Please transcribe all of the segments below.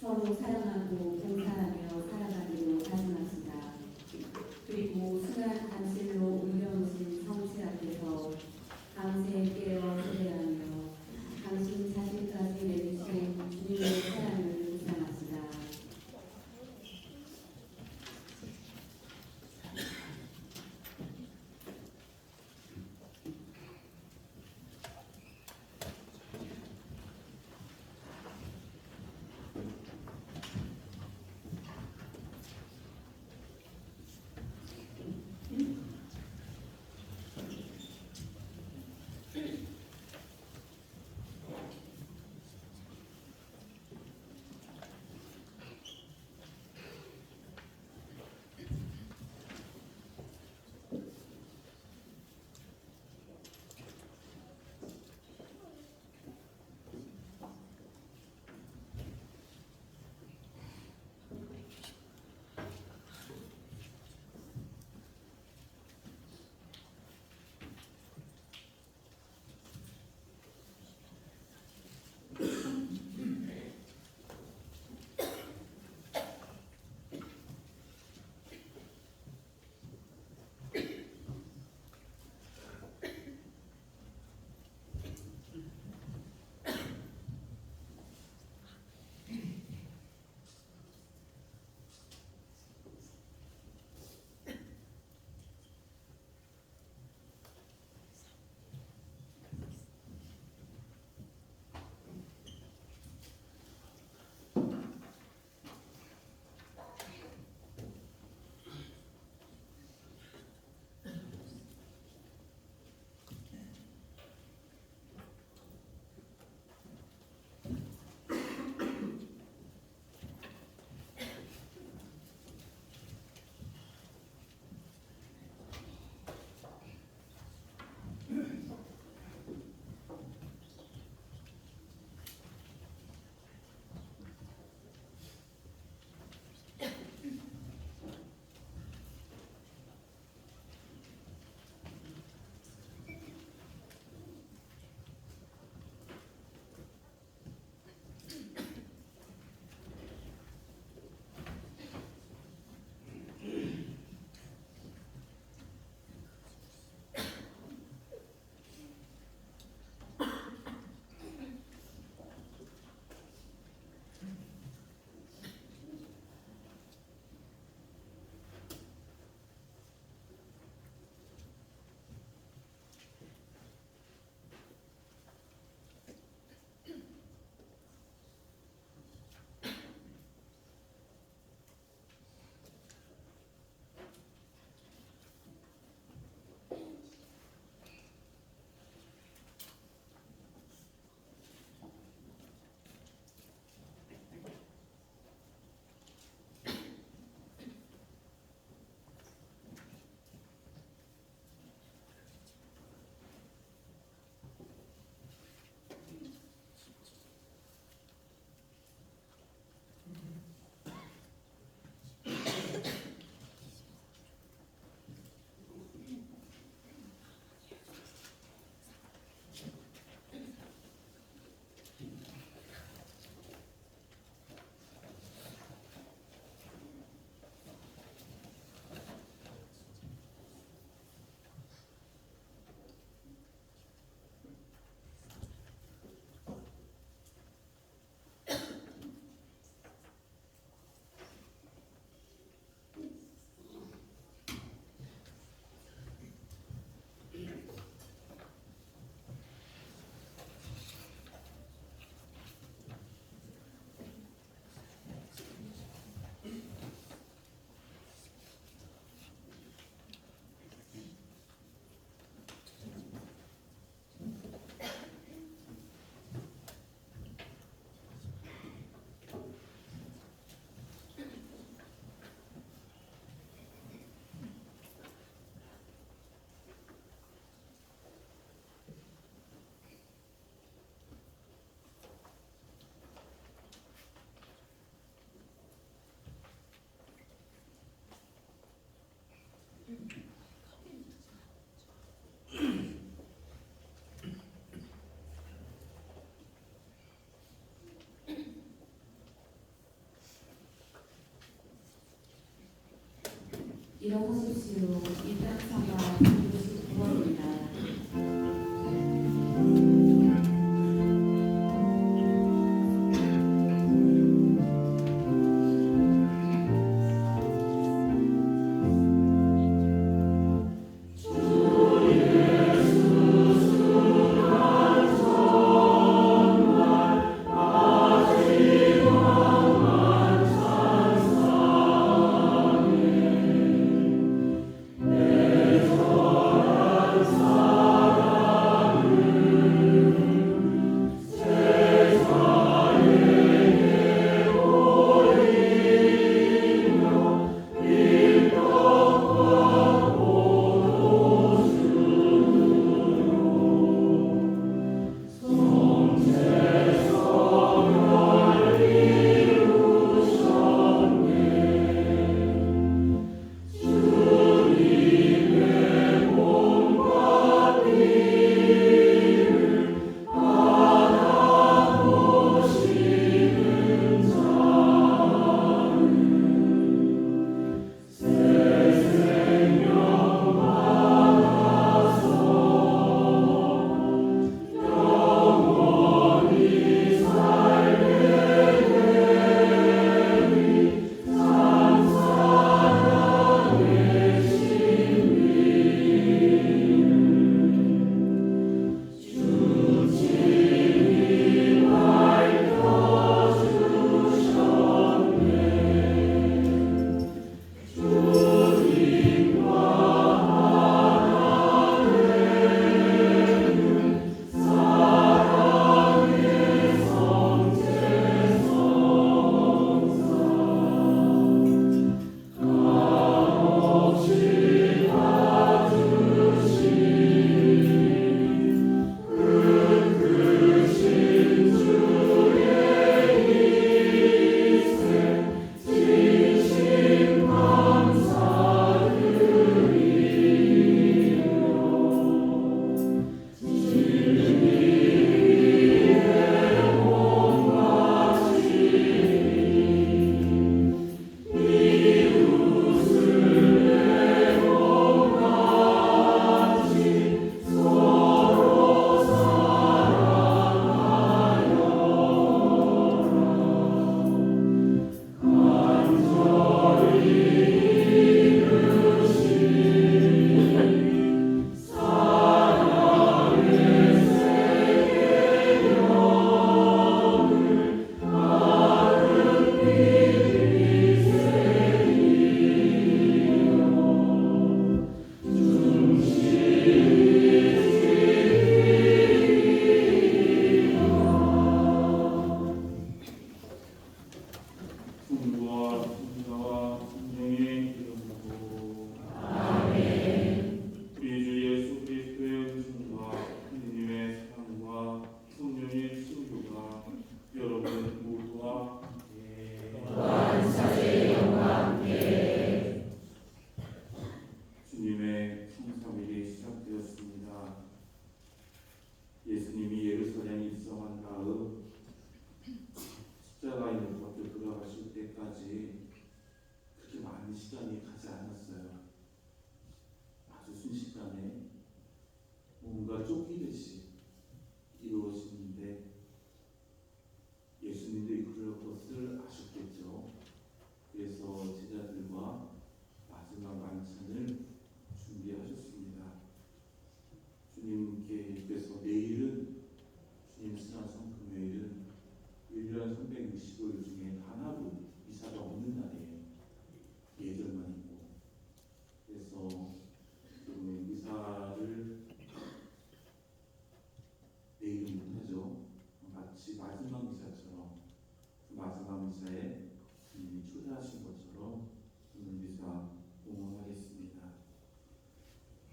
서로 사랑하고 봉사하며 살아가기로 다짐합시다. 그리고 순한 안실로 옮겨오신 성실 앞에서 밤새 깨어 예배하며 당신 자신까지 내주신 주님의 사랑을 묵상합시다. 일어서십시오. 입당성과 169번입니다.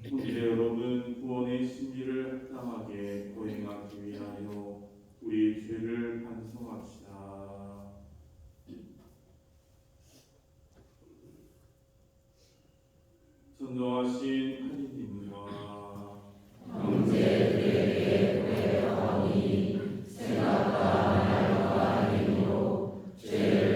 이제 여러분 구원의 신비를 합당하게 거행하기 위하여 우리 죄를 반성합시다. 전도하신 하느님과 형제들에게 구하오니 생각과 말과 행위로 죄를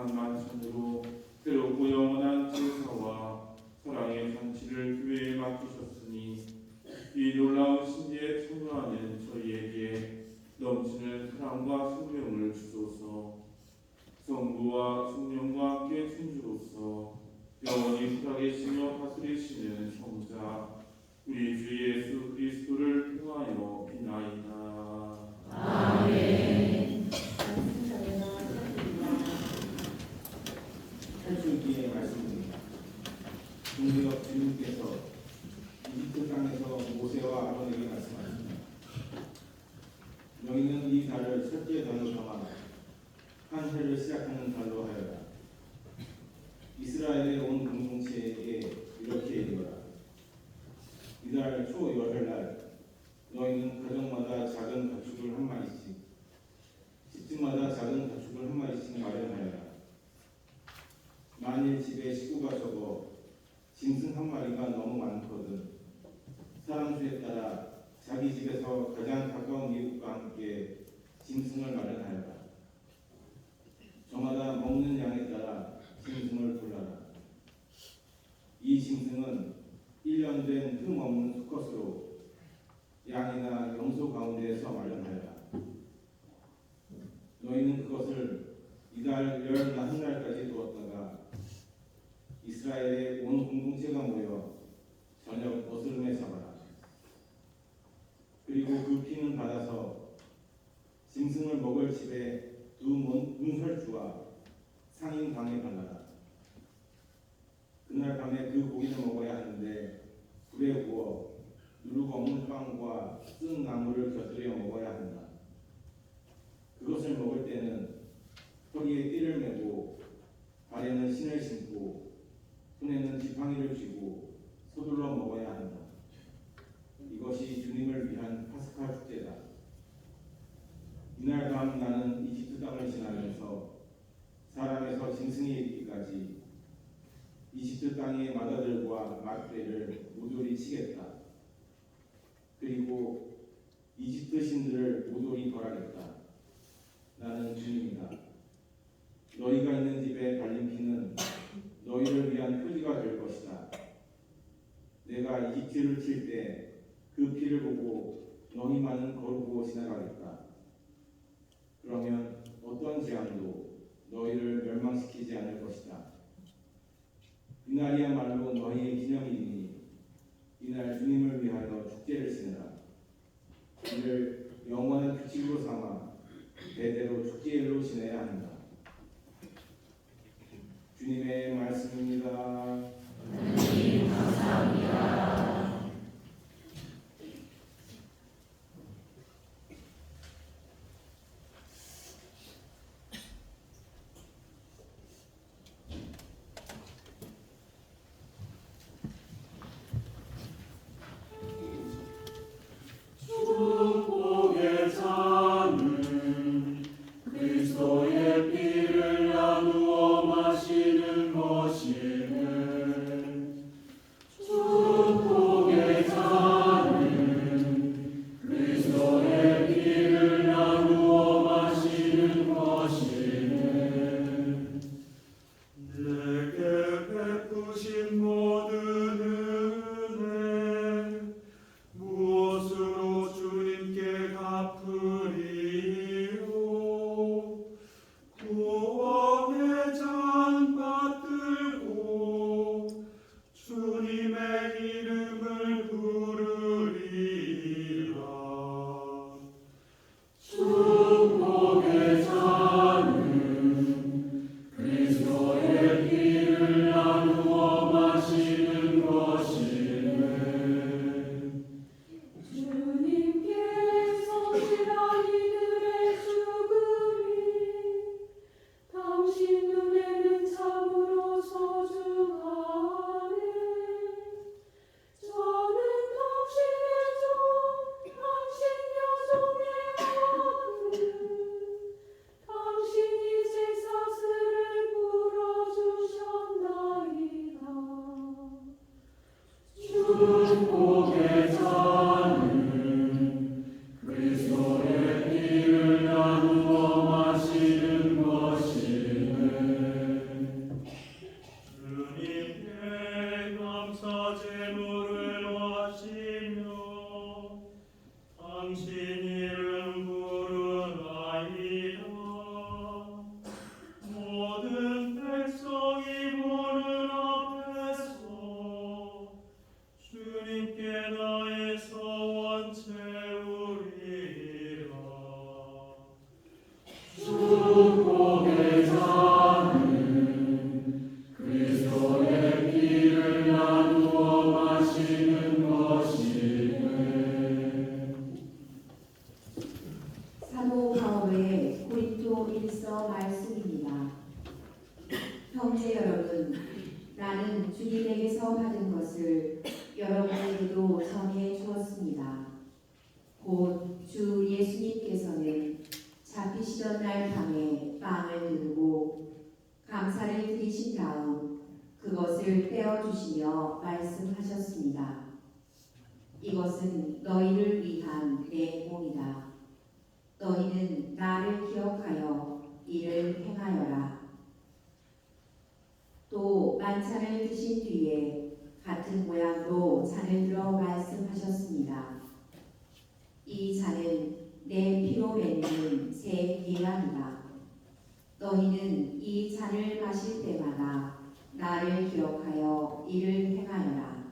거룩한 만찬으로 새롭고 영원한 제사와 사랑의 잔치를 교회에 맡기셨으니 이 놀라운 신비에 참여하는 저희에게 넘치는 사랑과 생명을 주소서. 성부와 성령과 함께 천주로서 영원히 살아계시며 다스리시는 성자 우리 주 예수 그리스도를 통하여 비나이다. 아멘. 탈출기의 말씀입니다. 종교역 주님께서 이집트 땅에서 모세와 아론에게 말씀하십니다. 너희는 이 달을 첫째 달로 정하라. 한 해를 시작하는 달로 하여라. 이스라엘의 온 공동체에게 이렇게 이르라. 이달 초 열흘날 너희는 가정마다 작은 가축을 한 마리씩, 집집마다 작은 가축을 한 마리씩 마련하여라. 만일 집에 식구가 적어 짐승 한 마리가 너무 많거든 사람 수에 따라 자기 집에서 가장 가까운 이웃과 함께 짐승을 마련하여라. 저마다 먹는 양에 따라 짐승을 골라라. 이 짐승은 1년 된 흠없는 수컷으로 양이나 염소 가운데에서 마련하여라. 너희는 그것을 이달 열 나흘날까지 두었다가 이스라엘의 온 공동체가 모여 저녁 어스름에 잡아라. 그리고 그 피는 받아서 짐승을 먹을 집에 두 문설주와 상인방에 발라라. 그날 밤에 그 고기를 먹어야 하는데 불에 구워 누룩 없는 빵과 쓴 나물을 곁들여 먹어야 한다. 그것을 먹을 때는 허리에 띠를 메고 발에는 신을 신고 손에는 지팡이를 쥐고 서둘러 먹어야 한다. 이것이 주님을 위한 파스카 축제다. 이날 밤 나는 이집트 땅을 지나면서 사람에서 짐승에 이르기까지 이집트 땅의 마다들과 막대를 모조리 치겠다. 그리고 이집트 신들을 모조리 벌하겠다. 나는 주님이다. 너희가 있는 집에 발린 피는 너희를 위한 표지가 될 것이다. 내가 이집트를 칠 때 그 피를 보고 너희만은 거르고 지나가겠다. 그러면 어떤 재앙도 너희를 멸망시키지 않을 것이다. 이날이야말로 너희의 기념이니 이날 주님을 위하여 축제를 지내라. 이를 영원한 규칙으로 삼아 대대로 축제일로 지내야 한다. 주님의 말씀입니다. 하나님 감사합니다. 축복의 잔은 그리스도의 피를 나누어 마시는 것이네. 축복의 잔은 그리스도의 피를 나누어 마시는 것이네. 내게 베푸신 모든 은혜 무엇으로 주님께 갚으리요. 구원의 잔 받들고 주님의 이름을 부르리라. 축복의 잔은 그리스도의 피를 나누어 마시는 것이네. 주님께서 지난 이들의 죽음이 다 나는 주님에게서 받은 것을 여러분에게도 전해 주었습니다. 곧 주 예수님께서는 잡히시던 날 밤에 빵을 들고 감사를 드리신 다음 그것을 떼어주시며 말씀하셨습니다. 이것은 너희를 위한 내 몸이다. 너희는 나를 기억하여 이를 행하여라. 또 만찬을 드신 뒤에 같은 모양으로 잔을 들어 말씀하셨습니다. 이 잔은 내 피로 맺는 새 예언이다. 너희는 이 잔을 마실 때마다 나를 기억하여 이를 행하여라.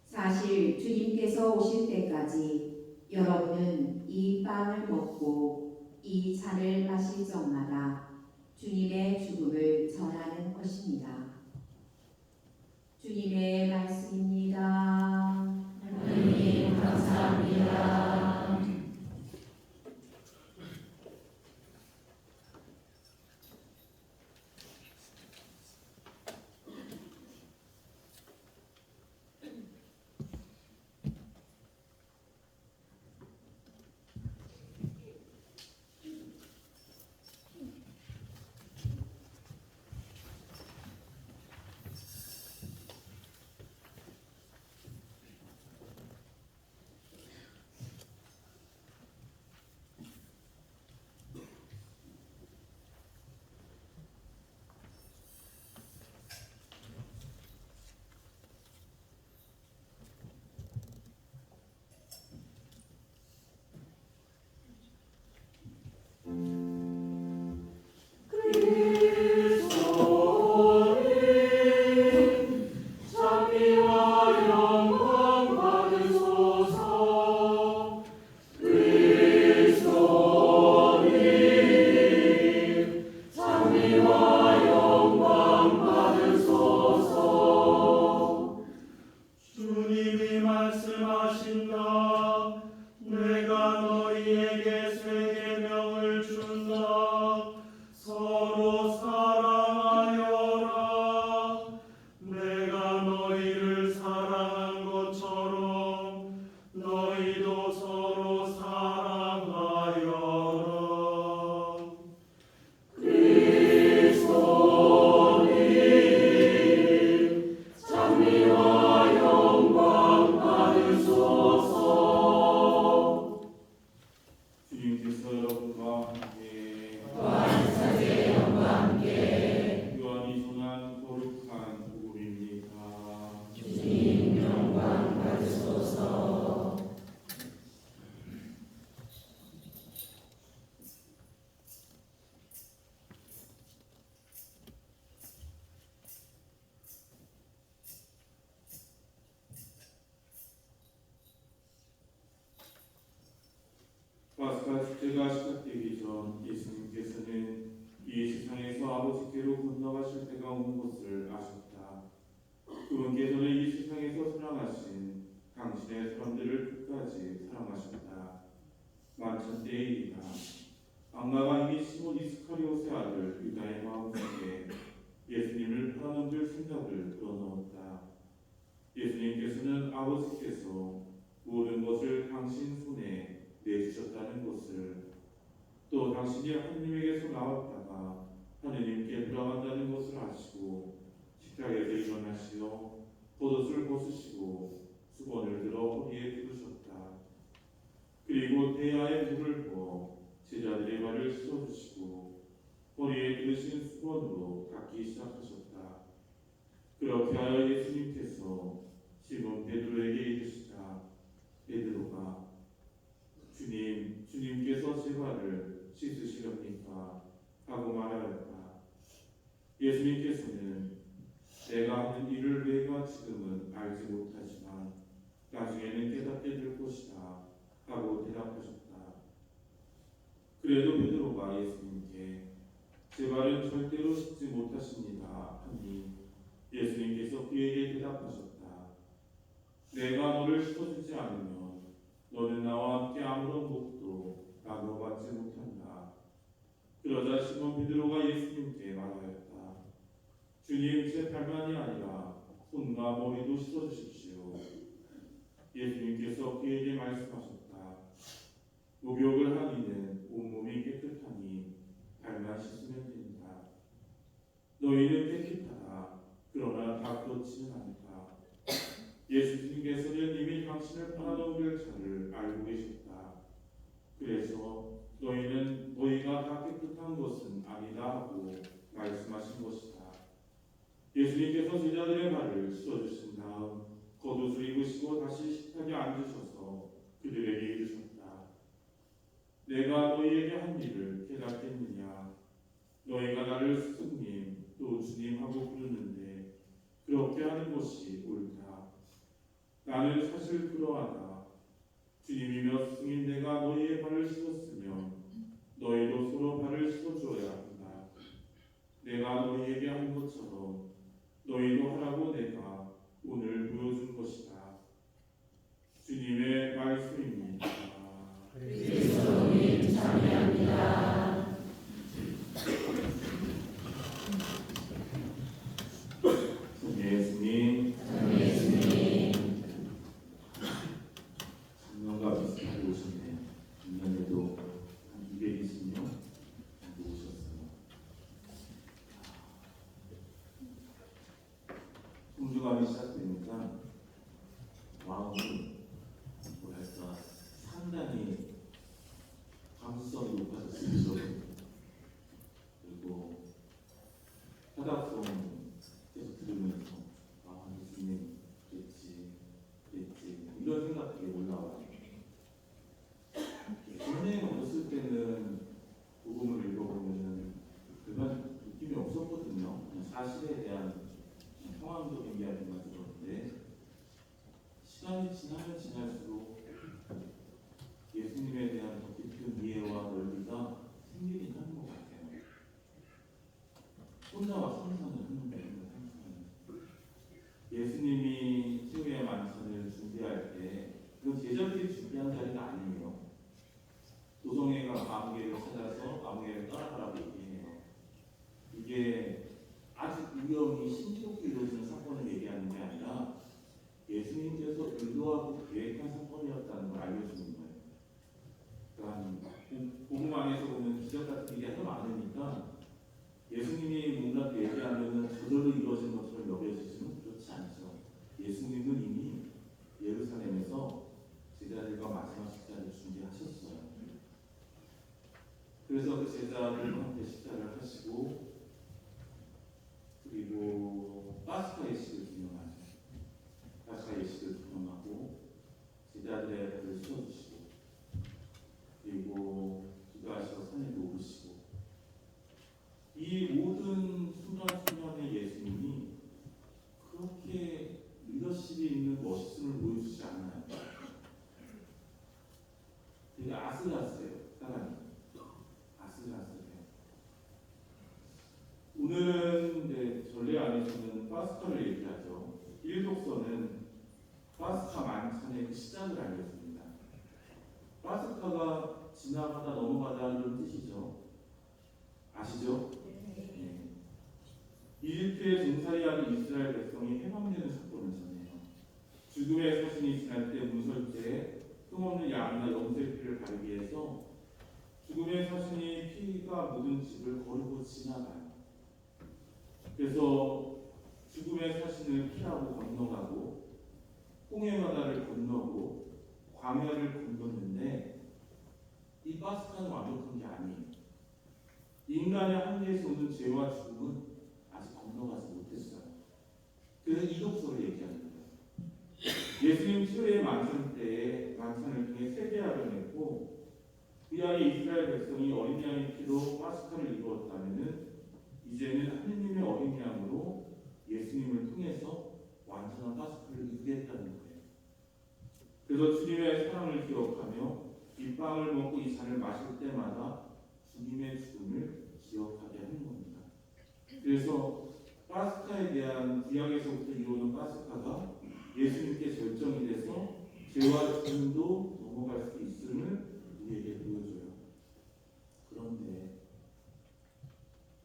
사실 주님께서 오실 때까지 여러분은 이 빵을 먹고 이 잔을 마실 적마다 주님의 죽음을 전하는 것입니다. 주님의 말씀입니다. 하나님 감사합니다. 주님이 말씀하신다. 내가 너희에게 새 계명을 준다. 서로 사랑하여라. 내가 너희를 사랑한 것처럼 너희도 서로 사랑하여라. 그리스도님 장미와 영광 받으소서. 주님께서 여러분과 함께 또한 사제의 영과 함께 요한이 전한 거룩한 복음입니다. 주님 영광 받으소서. 파스카 축제가 시작되기 전 예수님께서는 이 세상에서 아버지께로 건너가실 때가 오는 것을 아셨다. 그분께서는 이 세상에서 사랑하신 당신의 사람들을 끝까지 사랑하셨다. 만찬 때이다. 악마가 이미 시몬 이스카리옷의 아들 유다의 마음속에 예수님을 팔아넘길 생각을 불어넣었다. 예수님께서는 아버지께서 모든 것을 당신 손에 내주셨다는 것을, 또 당신이 하느님에게서 나왔다가 하느님께 돌아간다는 것을 아시고 식탁에서 일어나시어 겉옷을 벗으시고 수건을 들어 허리에 두르셨다. 그리고 대야에 물을 부어 제자들의 발을 씻어주시고 허리에 두르신 수건으로 닦기 시작하셨다. 그렇게 하여 예수님께서 시몬 베드로에게 이르시다. 베드로가 주님께서 제 발을 씻으시렵니까? 하고 말하였다. 예수님께서는 내가 하는 일을 내가 지금은 알지 못하지만 나중에는 깨닫게 될 것이다 하고 대답하셨다. 그래도 베드로가 예수님께 제 발은 절대로 씻지 못하십니다 하니 예수님께서 그에게 대답하셨다. 내가 너를 씻어주지 않으면 너는 나와 함께 아무런 복도 나눠받지 못한다. 그러자 시몬 베드로가 예수님께 말하였다. 주님 제 발만이 아니라 손과 머리도 씻어주십시오. 예수님께서 그에게 말씀하셨다. 목욕을 한 이는 온몸이 깨끗하니 발만 씻으면 된다. 너희는 깨끗하다. 그러나 다 그렇지는 않다. 예수님께서는 이미 당신을 팔아넘길 자를 알고 계셨다. 그래서 너희가 다 깨끗한 것은 아니다 하고 말씀하신 것이다. 예수님께서 제자들의 발을 씻어주신 다음 겉옷을 입으시고 다시 식탁에 앉으셔서 그들에게 이르셨다. 내가 너희에게 한 일을 깨닫겠느냐? 너희가 나를 스승님 또 주님 하고 부르는데 그렇게 하는 것이 옳다. 나는 사실 그러하다. 주님이며 스승인 내가 너희의 발을 씻었으면 너희도 서로 발을 씻어주어야 한다. 내가 너희에게 한 것처럼 너희도 하라고 내가 오늘 보여준 것이다. 주님의 말씀입니다. 그리스도님 찬양합니다. 예수님, 예수님, 작년과 비슷하게 오셨네요. 작년에도 한 220명 정도 오셨어요. 성주감이 시작되니까 마음이 뭐랄까 상당히 감수성이 높아졌어요. 그리고 타닥송 계속 들으면서 예수님 됐지 이런 생각이 올라와요. 굉장히 어렸을 때는 복음을 읽어보면은 그간 느낌이 없었거든요. 그냥 사실에 대한 상황적인 이야기만 들었는데 시간이 지나면 지날수록 예수님에 대한 더 깊은 이해와 넓이가 생기긴 하는 것 같아요. 혼자와 상상을 하는 거예요. 예수님이 치유의 만찬을 준비할 때 그건 제자들이 준비한 자리가 아니에요. 도성애가 아무개를 찾아서 아무개를 따라가라고 얘기해요. 이게 아주 우연히 신기롭게 이루어지는 사건을 얘기하는 게 아니라 예수님께서 의도하고 계획한 사건이었다는 걸 알려주는 거예요. 그러니까 복음 안에서 보면 기적 같은 일이 하도 많으니까 예수님이 뭔가 얘기하면 저절로 이루어진 것처럼 여겨지지는 그렇지 않죠. 예수님은 이미 예루살렘에서 제자들과 마지막 식사를 준비하셨어요. 그래서 그 제자들과 함께 식사를 하시고 그리고 파스카 예식을 기념하죠. 파스카 예식을 기념하고 제자들의 발을 씻어주시고 그리고 기도하셔서 산에도 오르시고 이 모든 순간순간의 예수님이 그렇게 리더십이 있는 멋있음을 보여주지 않아요. 되게 아슬아슬해요. 사람이 아슬아슬해요. 오늘은 이제 전례 안에서는 파스카를 얘기하죠. 1독서는 파스카 만찬의 그 시작을 알려줍니다. 파스카가 지나가다 넘어가다 이런 뜻이죠. 아시죠? 네. 이집트의 종살이하는 이스라엘 백성이 해방되는 사건을 전해요. 죽음의 사신이 지날 때 문설주에 흠없는 양이나 염소의 피를 바르기 위해서 죽음의 사신이 피가 묻은 집을 거르고 지나가요. 그래서 죽음의 사신을 피하고 건너가고 홍해 바다를 건너고 광야를 건넜는데 이 파스카는 완벽한 게 아니에요. 인간의 한계에서 오는 죄와 죽음은 아직 건너가지 못했어요. 그래서 이 독서를 얘기하는 거예요. 예수님 치유의 만찬 때에 만찬을 통해 세계화를 했고 그 안에 이스라엘 백성이 어린 양의 피로 파스카를 이루었다면은 이제는 하느님의 어린 양으로 예수님을 통해서 완전한 파스카를 이루겠다는 거예요. 그래서 주님의 사랑을 기억하며 이 빵을 먹고 이 잔을 마실 때마다 주님의 죽음을 기억하게 하는 겁니다. 그래서 파스카에 대한 구약에서부터 이루어진 파스카가 예수님께 결정이 돼서 죄와 죽음도 넘어갈 수 있음을 우리에게 보여줘요. 그런데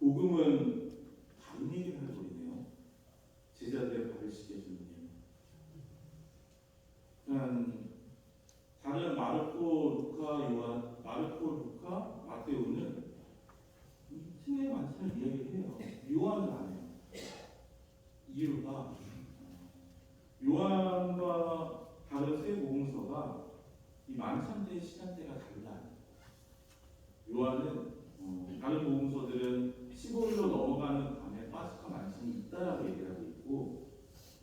복음은 다른 얘기를 해버리네요. 만찬을 이야기해요. 요한은 안 해요. 이유가 요한과 다른 세 복음서가 이 만찬 때 시간대가 달라요. 요한은 다른 복음서들은 15일로 넘어가는 밤에 파스카 만찬이 있다라고 얘기하고 있고,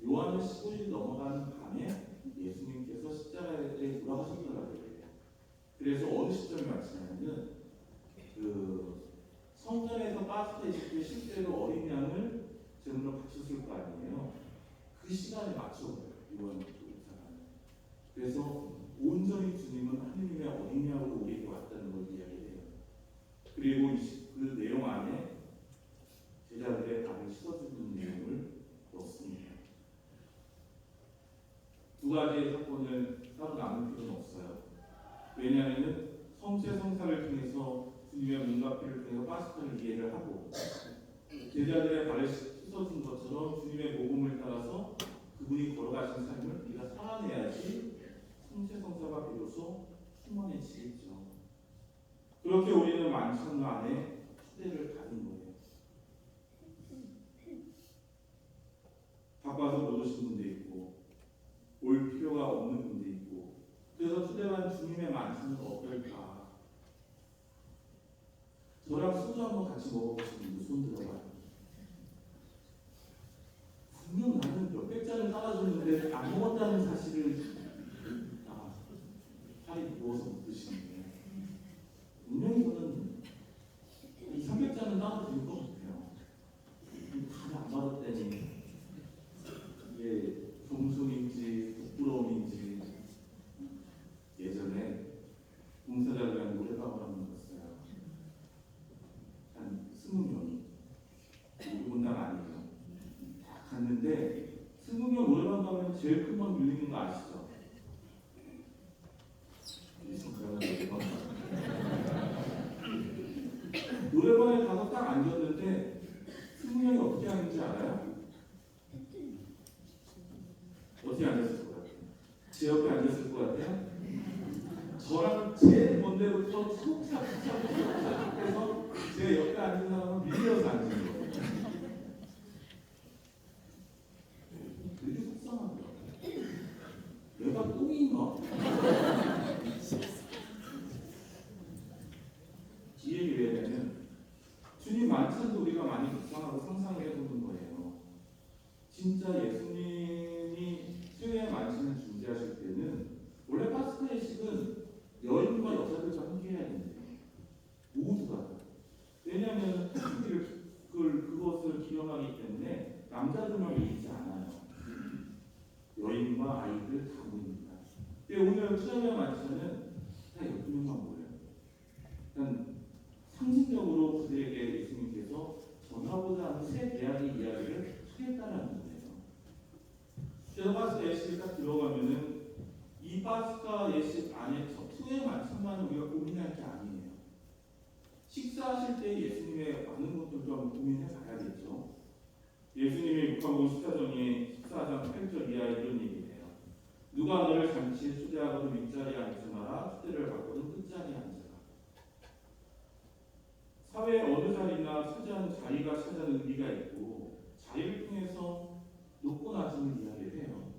요한은 15일 넘어가는 밤에 예수님께서 십자가에 돌아가셨다라고 얘기해요. 그래서 어느 시점에 맞추냐면은 그 성전에서 파스카 있을 때 실제로 어린 양을 제물로 바쳤을 거 아니에요. 그 시간에 맞춰요. 요한 복음사가. 그래서 온전히 주님은 하느님의 어린 양으로 우리에게 왔다는 걸 이야기해요. 그리고 그 내용 안에 제자들의 발을 씻어주는 내용을 넣습니다. 두 가지의 사건을 따로 나눌 필요는 없어요. 왜냐하면 성체 성사를 통해서 주님의 몸과 피를 통해서 파스카를 이해를 하고, 제자들의 발을 씻어준 것처럼 주님의 복음을 따라서 그분이 걸어가신 삶을 우리가 살아내야지 성체 성사가 비로소 충만해지겠죠. 그렇게 우리는 만찬 안에 추대를 가진 거예요. 바빠서 못 오신 분도 있고 올 필요가 없는 분도 있고, 그래서 추대한 주님의 만찬은 어떨까? 저랑 소주 한번 같이 먹어보시는 분들 손 들어봐요. 분명 나는 몇백 잔을 따라줬는데 안 먹었다는 사실을 팔이 무거워서 못 드시는데, 분명히 저는 200~300잔은 따라드릴 것 같아요. 다들 안 받았다니 이게 겸손인지 부끄러움인지. 예전에 봉사자를 위한 노래방을 한번 갔어요. 한 20명이. 우리 본당 아니에요. 갔는데 20명 노래방 가면 제일 큰 방 밀리는 거 아시죠? 노래방에 가서 딱 앉았는데 20명이 어떻게 하는지 알아요? 어떻게 앉았을 것 같아요? 제 옆에 앉았을 것 같아요? 저랑 제일 먼데부터 차곡차곡 해서 제 옆에 앉은 사람은 밀려서 앉은 거예요. 되게 속상하더라고요. 내가 똥인가? 이 얘기 외에는 주님 만찬도 우리가 많이 묵상하고 상상을 해보는 거예요. 진짜 예수님이 수요일 만찬을 준비하실 때는 원래 파스카의 식은 여인과 여자들과 함께 해야 되는데 모두가, 왜냐하면 그것을 기념하기 때문에 남자들만 모이지 않아요. 여인과 아이들 다 모입니다. 근데 오늘 수요일 만찬은 다 12명만 모여요. 일단 상징적으로 그들에게 예수님께서 전하고자 하는 새 대학의 이야기를 하겠다는 거예요. 그래서 파스카 예식이 딱 들어가면은 이 파스카 예식 안에 수요일 만찬만 우리가 고민할 게 아니에요. 식사하실 때 예수님의 많은 것들도 한번 고민해 봐야겠죠. 예수님의 육하고 식사정에 14장 8절 이하에 이런 얘기해요. 누가 너를 잔치에 초대하거든 윗자리에 앉지 마라. 초대를 받거든 끝자리에 앉으라. 사회의 어느 자리나 차지하는 자리가 차지하는 의미가 있고, 자리를 통해서 높고 낮음을 이야기해요.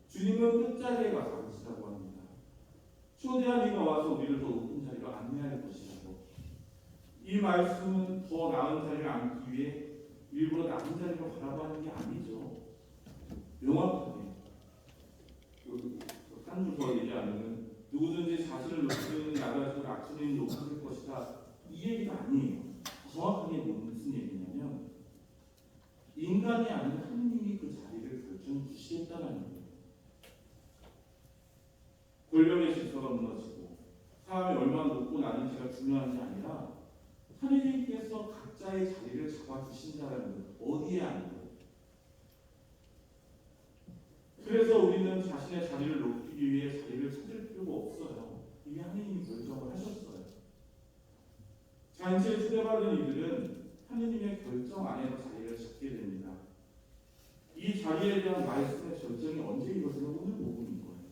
주님은 끝자리에 가서 앉으라고 합니다. 초대한 이가 와서 우리를 더 높은 자리로 안내할 것이라고. 이 말씀은 더 나은 자리를 앉기 위해 일부러 낮은 자리로 가라고 하는 게 아니죠. 명확하게 한 줄 더 얘기하면 누구든지 자신을 높이는 나가서 낮추는 높아질 것이다, 이 얘기가 아니에요. 정확하게 무슨 얘기냐면 인간이 아닌 하느님이 그 자리를 결정해 주시겠다는 거예요. 권력의 질서가 무너지고 사람이 얼마나 높고 낮은지가 중요한 게 아니라 하느님께서 각자의 자리를 잡아주신다는 것, 어디에 앉는 거예요. 그래서 우리는 자신의 자리를 높이기 위해 자리를 찾을 필요가 없어요. 이미 하느님이 결정을 하셨어요. 잔치에 초대받은 이들은 하느님의 결정 안에서 자리를 찾게 됩니다. 이 자리에 대한 말씀의 결정이 언제 이루어지는 오늘 복음인 거예요.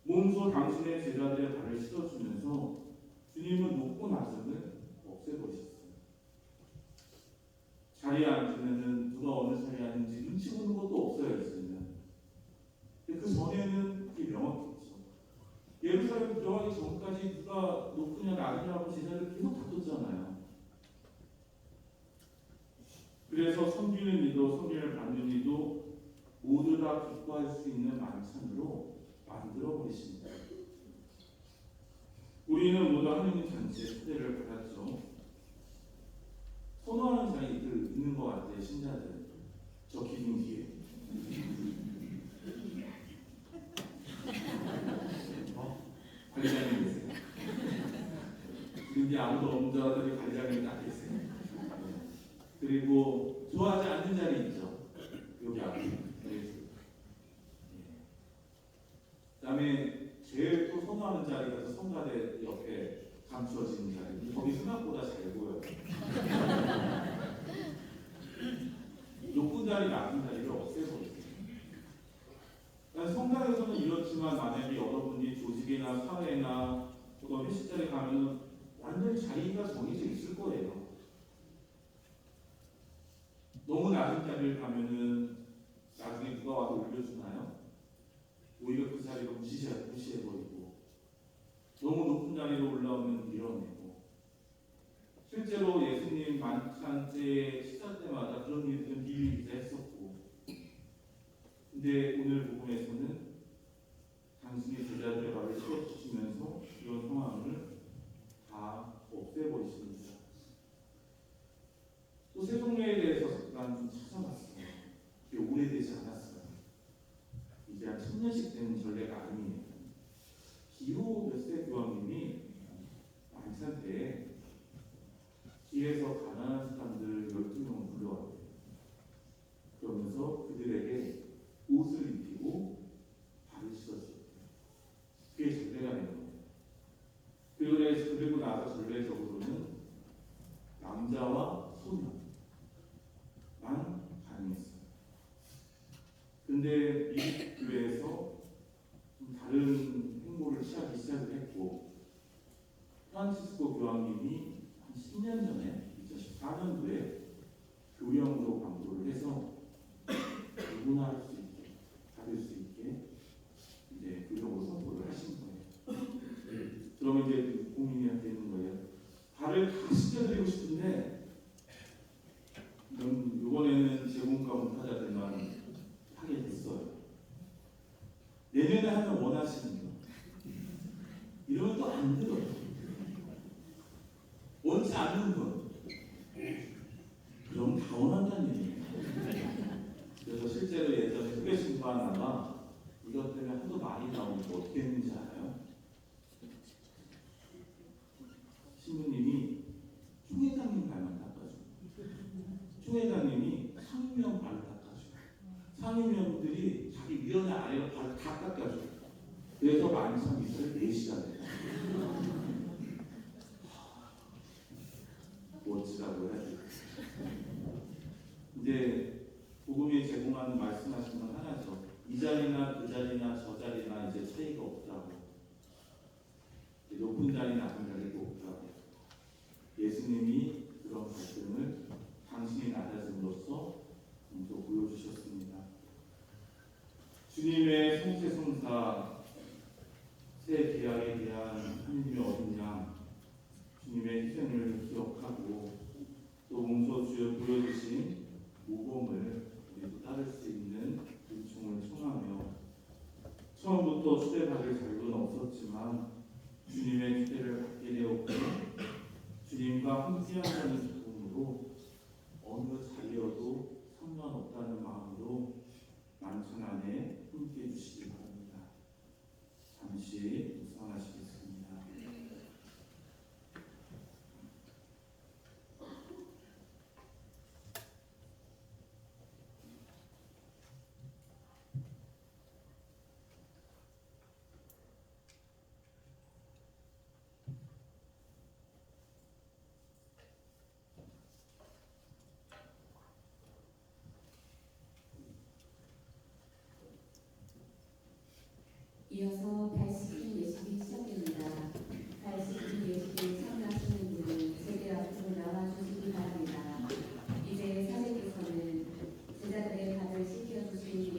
몸소 당신의 제자들의 발을 씻어주면서 주님은 높고 낮음을 없어요, 이제는. 근데 그 전에는 그게 명확했죠. 예루살렘 들어가기 전까지 누가 높으냐 낮으냐고 제자들 계속 다퉜잖아요. 그래서 섬기는 이도 섬기를 받는 이도 모두 다 기뻐할 수 있는 만찬으로 만들어 버리십니다. 우리는 모두 하느님 잔치의 초대를 받았죠. 선호하는 자리들 있는 것 같아요, 신자들. 저 기둥 뒤에. 관리자님 계세요. 근데 아무도 없는 줄 알았더니 관리자님이 딱 계세요. 그리고 좋아하지 않는 자리 있죠. 여기 앞에. 그다음에 제일 또 선호하는 자리가 성가대 옆에 감추어지는 자리. 거기 생각보다 잘 보여요. 높은 자리, 낮은 자리를 없애버리세요. 성당에서는 이렇지만 만약에 여러분이 조직이나 사회나 어떤 회식 자리 가면은 완전히 자리가 정해져 있을 거예요. 너무 낮은 자리를 가면은 나중에 누가 와서 올려주나요? 오히려 그 자리를 무시해버리고 너무 높은 자리로 올라오면 밀어내고 실제로 예수님 만찬 때 식사 때마다 그런 일들은 미리미리 했었고 근데 오늘 복음에서는 당신의 제자들의 말을 실어주시면서 이런 상황을 다 없애버리십니다. 또 세종례에 대해서 잠깐 좀 찾아봤어요. 그게 오래되지 않았어요. 이제 한 1000년씩 된 전례가 아니에요. 기호 몇 세 교황님이 만찬 때 길에서 가난한 사람들 12명을 불러왔대요. 그러면서 그들에게 옷을 입히고 발을 씻어주었대요. 그게 전례가 된 거예요. 그리고 나서 전례적으로는 남자와 소년만 가능했어요. 근데 미국 교회에서 좀 다른 행보를 시작을 했고 프란치스코 교황님이 한 10년 전에 2014년도에 교령으로 광고를 해서 누구나 할 수 있게 받을 수 있게 이제 교령으로 선포를 하신 거예요. 그러면 이제 고민이 되는 거예요. 발을 다 씻겨드리고 싶은데 이번에는 제공과 문파자들만 하게 됐어요. 내년에 하면 원하시는 거. 이러면 또 안 들어요. 원치 않는 것. 그럼 다 원한다는 얘기예요. 그래서 실제로 예전에 후배 신부 하나가 이것 때문에 하도 많이 나오니까 어떻게 했는지 알아요? 신부님이 총회장님 발만 닦아줘요. 총회장님이 상임위원 발을 닦아줘요. 상임위원들이 자기 위원회 아래로 발을 다 닦아줘요. 그래서 만찬 미사를 4시간 해요. 멋지다고 해야 돼요. 이제 복음이 제공하는 말씀하신 건 하나죠. 이 자리나 그 자리나 저 자리나 이제 차이가 없다고. 높은 자리 낮은 자리도 없다고. 예수님이 그런 갈등을 당신이 낮아짐으로써 또 보여주셨습니다. 주님의 성체성사 새 계약에 대한 하느님의 어린 양 주님의 희생을 기억하고 또 몸소 보여주신 모범을 우리도 따를 수 있는 은총을 청하며 처음부터 초대받을 자격은 없었지만 주님의 초대를 받게 되었고 주님과 함께한다는 기쁨으로 어느 자리여도 상관없다는 마음으로 만찬 안에 함께해 주시기 바랍니다. 잠시 묵상하시겠습니다. 이어서 달식인 예식이 시작됩니다. 달식인 예식에 참가하시는 분은 제대 앞으로 나와주시기 바랍니다. 이제 사제께서는 제자들의 발을 씻겨주신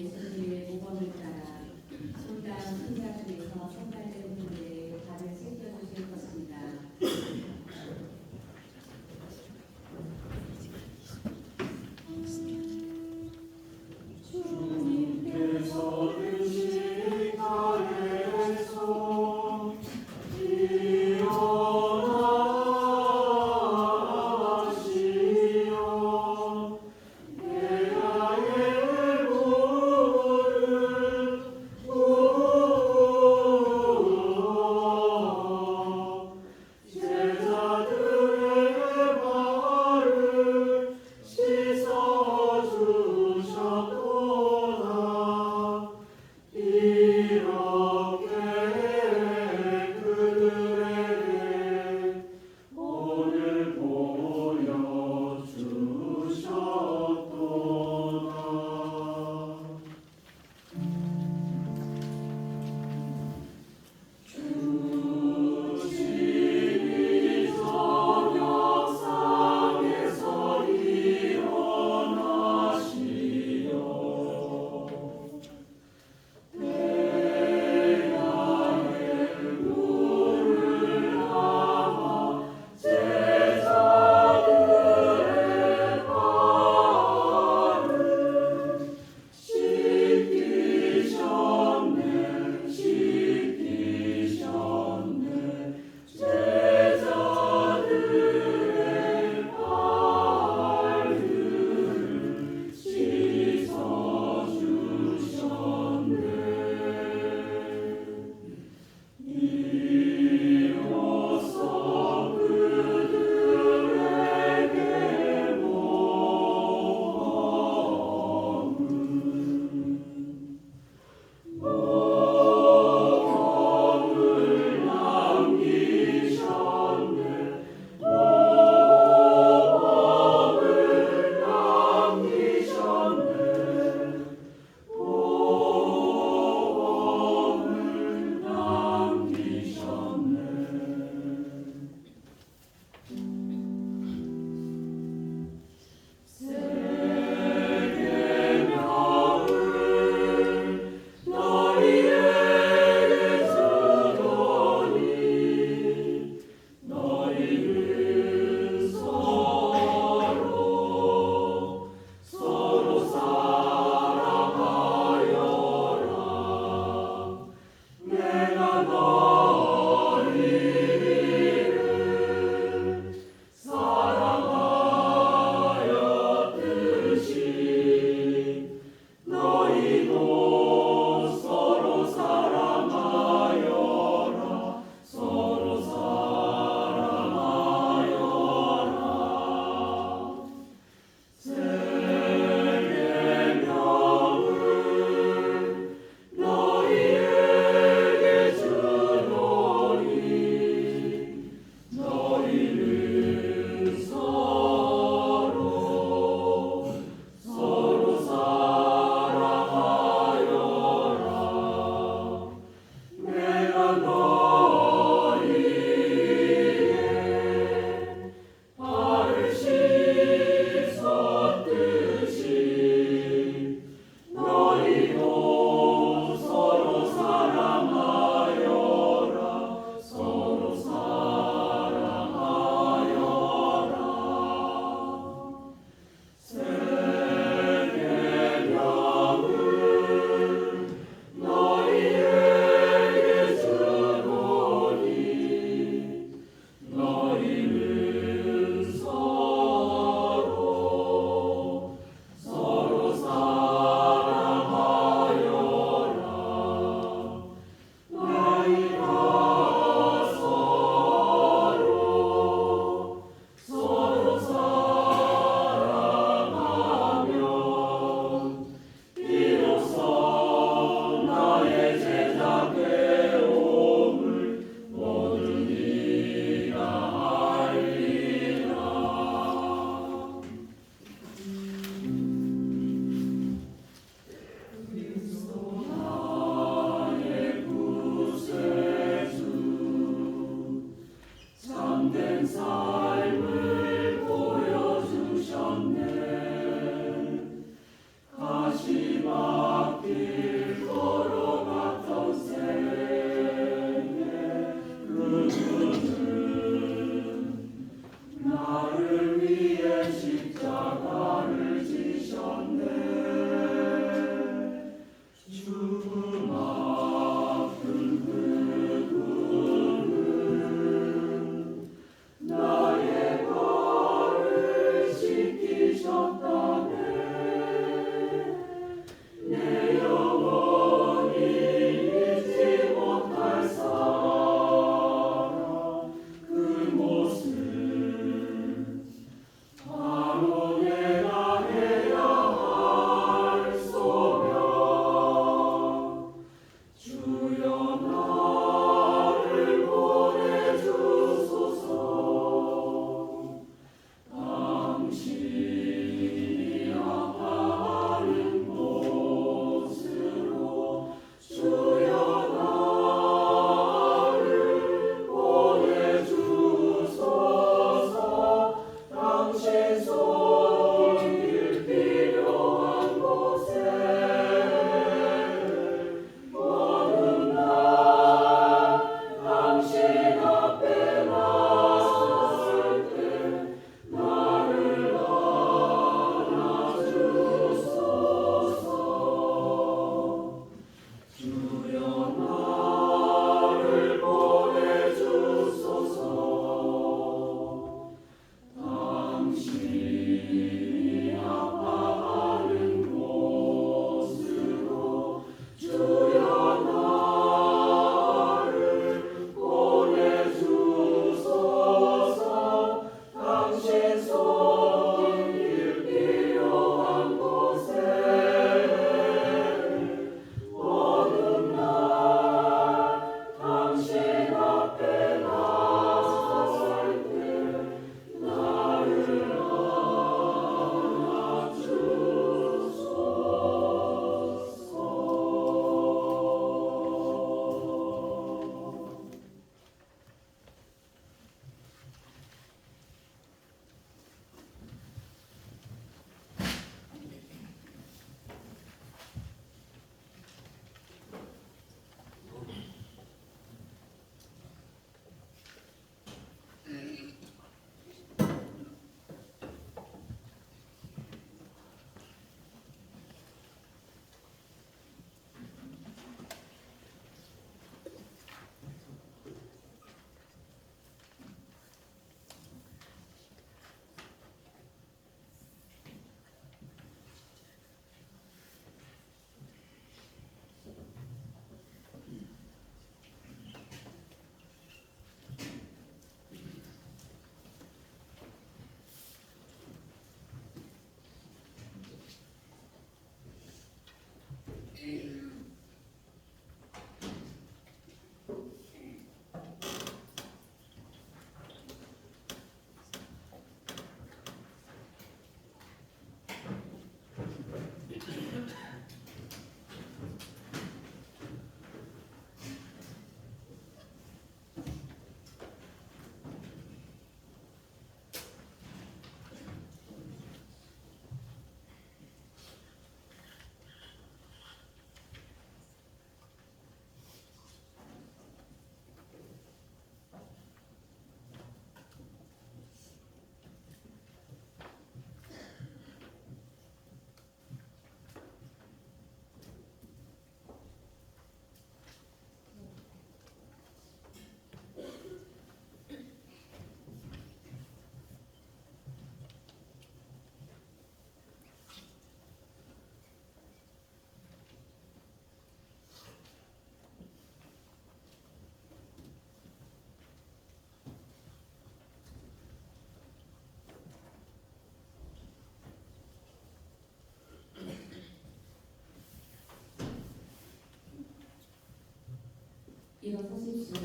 일어서십시오.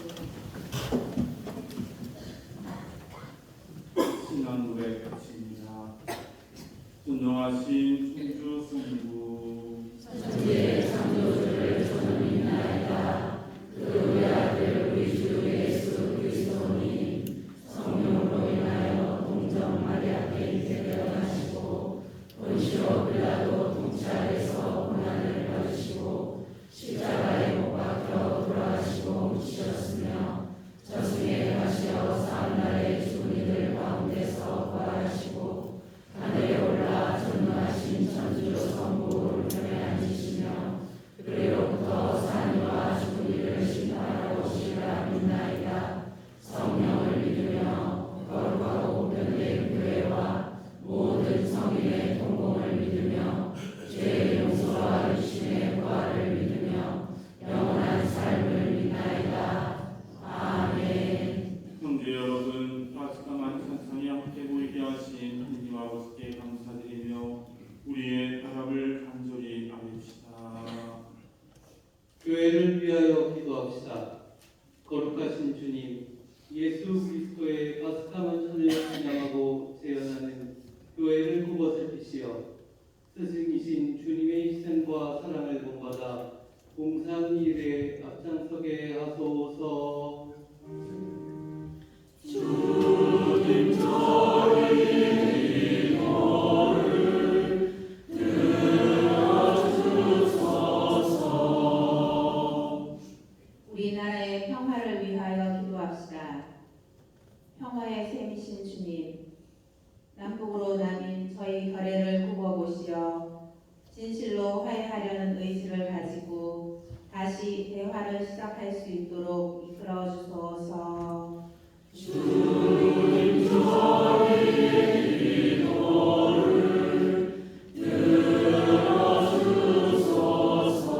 신앙 노래 끝입니다. 존경하신 충주 성부 천지의 창조주를 저는 믿나이다. 그 외아들 우리 주 예수 그리스도니 성령으로 인하여 동정 마리아께 잉태되어나시고 본시오 빌라도 통치 아래서 고난을 받으시고 십자가에 못 박혀 돌아가시고 묻히셨으며 저승에 가시어 사흘날에 죽은 이들 가운데서 부활하시고 하늘에 올라 전능하신 천주 성부 우편에 앉으시며 그리로부터 산이와 죽은 이를 심판하러 오시리라 믿나이다. 성령을 믿으며 거룩하고 보편된 교회와 모든 성인의 동공을 믿으며 죄의 용서와 유심의 부활을 믿으며 영원한 삶을 믿나이다. 아멘. 형제 여러분, 파스카만 찬송이 함께 보이게 하신 하나님 아버지께 감사드리며 우리의 타락을 간절히 아뢰시다. 교회를 위하여 기도합시다. 거룩하신 주님, 예수 그리스도의 파스카 만찬을 기념하고 재현하는 교회를 굽어살피시어 스승이신 주님의 희생과 사랑을 본받아 봉사하는 일에 앞장서게 하소서. 주님 저희 기도를 들어주소서. 우리나라의 평화를 위하여 기도합시다. 평화의 샘이신 주님, 남북으로 나뉜 저희 거래를 굽어보시어 진실로 화해하려는 의지를 가지고 다시 대화를 시작할 수 있도록 이끌어 주소서. 주님 저희 기도를 들어주소서.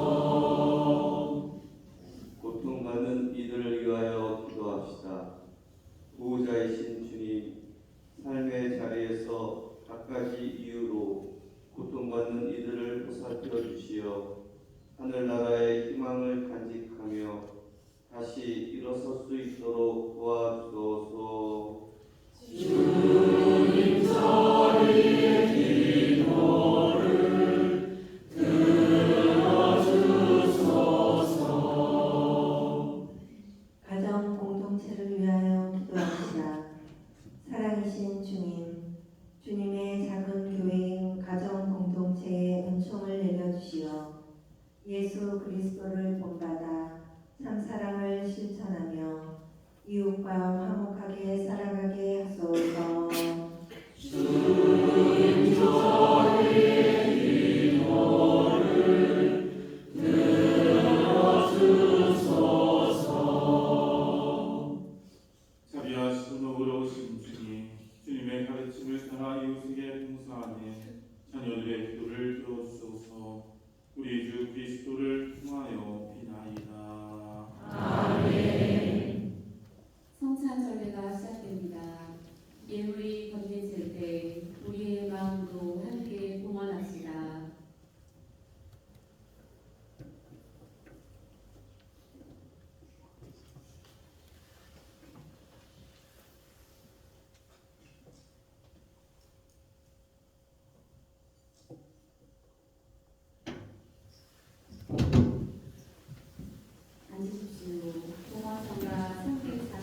고통받는 이들을 위하여 기도합시다. 보호자이신 주님, 삶의 자리에서 갖가지 이유로 고통받는 이들을 보살펴 주시어 하늘나라의 희망을 간직하며 다시 일어설 수 있도록 도와주소서. 주님 저희 기도를 들어주소서. 가정 공동체를 위하여 기도합시다. 사랑이신 주님, 주님의 작은 교회인 가정 공동체에 은총을 내려주시어 예수 그리스도를 본받아 참사랑을 실천하며 이웃과 화목하게 살아가게 하소서. 주님 저희 기도를 들어주소서. 자비하시고 너그러우신 주님, 주님의 가르침을 따라 이웃에게 봉사하는 자녀들의 기도를 들어주소서. 우리 주 그리스도를 통하여 비나이다. 아멘. 성찬절례가 시작됩니다. 예물이 건네질 때 우리의 마음도 함께 봉헌합시다. 앉으십시오. 봉헌성가 340번입니다.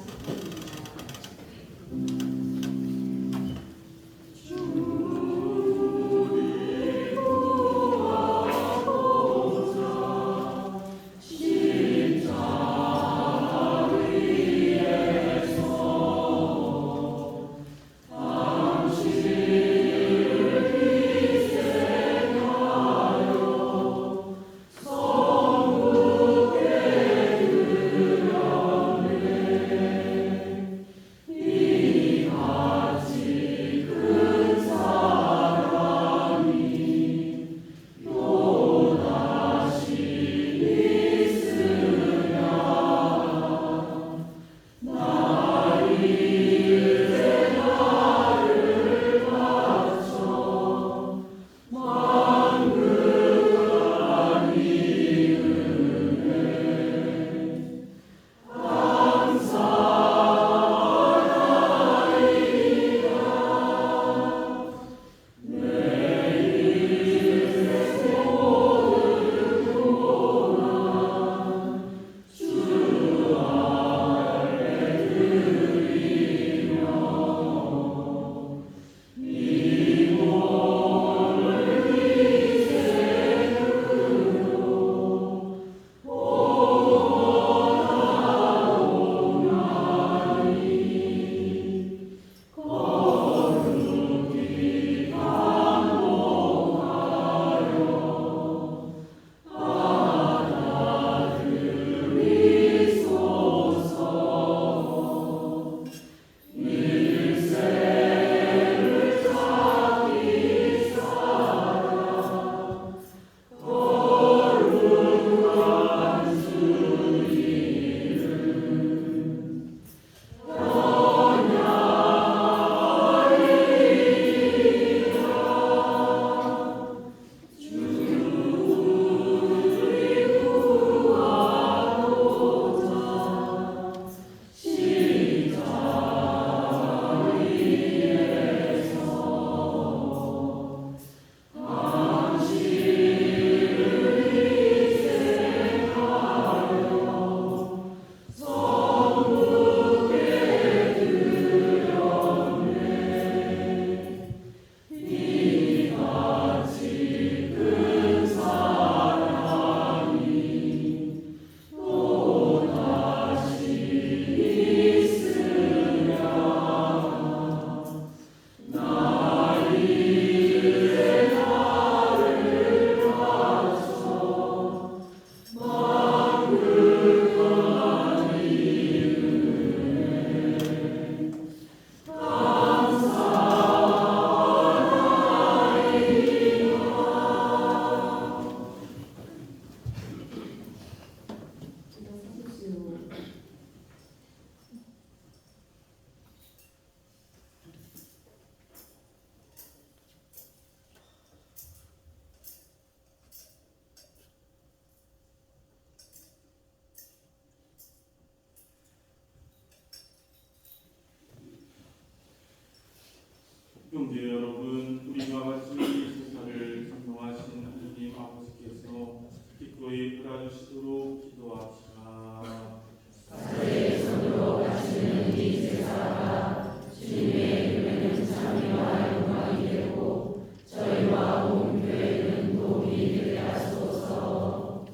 형제 여러분, 우리가 같이 이 제사를 선동하신 하느님 아버지께서 기꺼이 받아주시도록 기도합시다. 사제의 손으로 바치는 이 제사가 주님의 이름에는 참여와 영광이 되고 저희와 온 교회는 도움이 되게 하소서.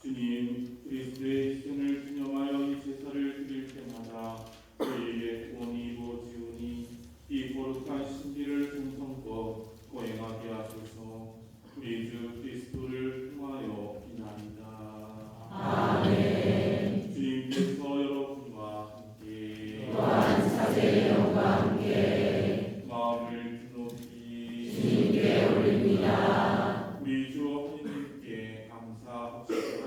주님, 그리스도의 희생을 기념하여 이 제사를 드릴 때마다 저희에게 구원이 이루어지오니 이 거룩한 신비를 정성껏 거행하게 하소서. 우리 주 그리스도를 통하여 비나이다. 아멘. 주님께서 여러분과 함께 또한 사제의 영과 함께 마음을 드높이 주님께 올립니다. 우리 주 하나님께 감사합시다.